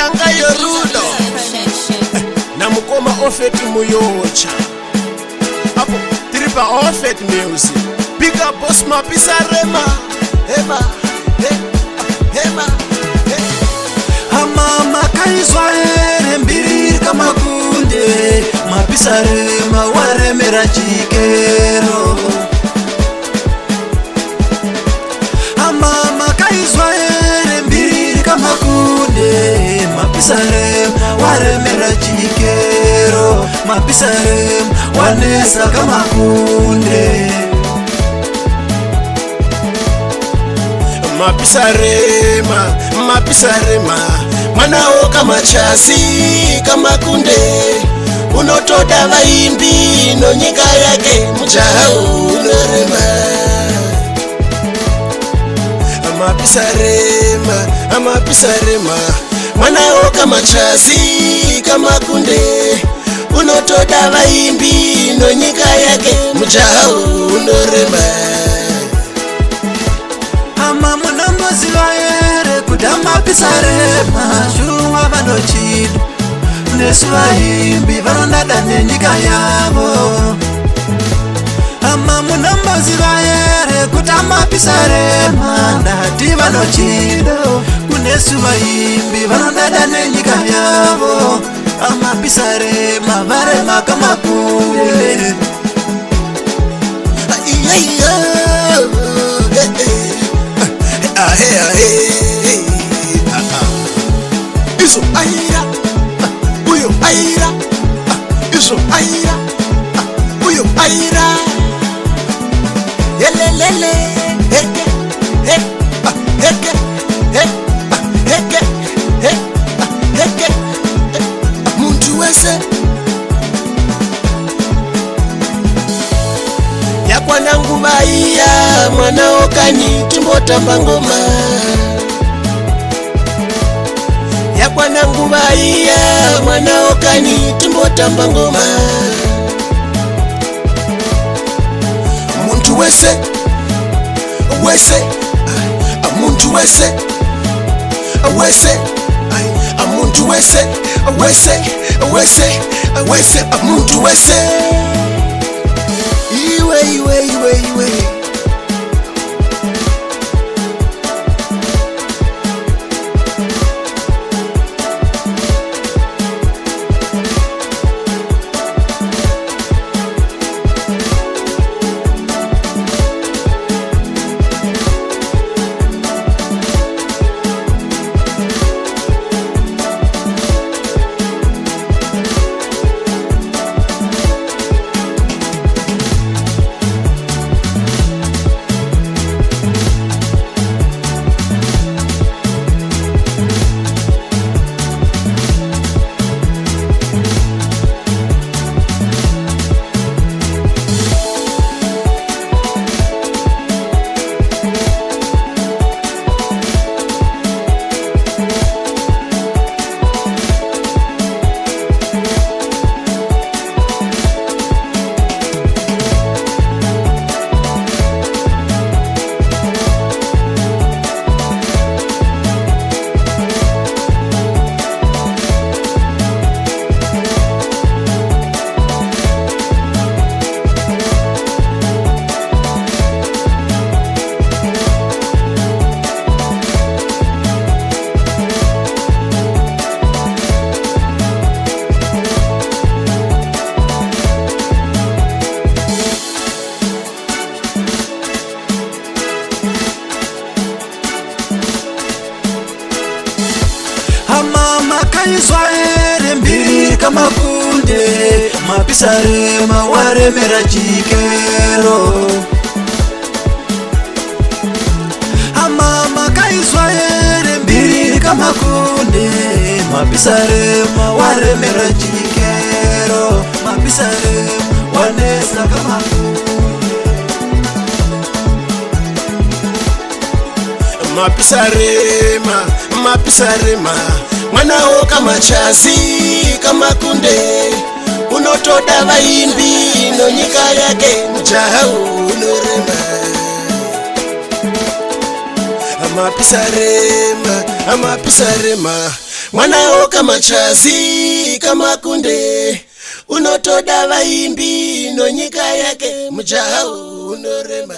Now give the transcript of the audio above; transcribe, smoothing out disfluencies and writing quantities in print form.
Nyanga Yorudo na mukoma Ofet Muyocha apo tripa Ofet Music. Big up boss Mapisa Rema Ema Ema Mama kaizwaere mbiri kama kunde Mapisa Rema waremera chikero. Mama kaizwaere mbiri kama kunde Mapisa Rema waremera chikero. Mapisa Rema wanesa kama kunde. Mapisa Rema mwanao kama chasi kama kunde unotoda vaimbi no nyika yake mchao unorema. Mapisa Rema mwanao kama chasi kama kunde unotoda vaimbi no nyika yake mchao unorema. Zivaere kuda Mapisa Rema shuwa vanochidu nesu vahimbi vanondada nenyika yavo. Munamba zivaere kuda Mapisa Rema ndati vanochidu kunesu vahimbi vanondada nenyika yavo. Mapisa Rema varema kama kunde. Iso aira, uyo aira, iso aira, uyo aira. Elelele, heke, heke, heke, heke, muntu wese. Yakwanangu baiya mwana okani tumbotamba ngoma. Yakwanangu baiya mwana okani tumbotamba ngoma. Muntu wese muntu wese muntu wese muntu wese. Iwe kaizwaere mbiri kama kunde Mapisa Rema waremera chikero. Mama kaizwaere mbiri kama kunde Mapisa Rema waremera chikero. Mapisa Rema wanesa kama kunde. Mapisa Rema mwanao kama chasi kama kunde unotoda vaimbi no nyika yake mchao unorema. Mapisa Rema mwanao kama chasi kama kunde, unotoda vaimbi no nyika yake, mujahau unorema.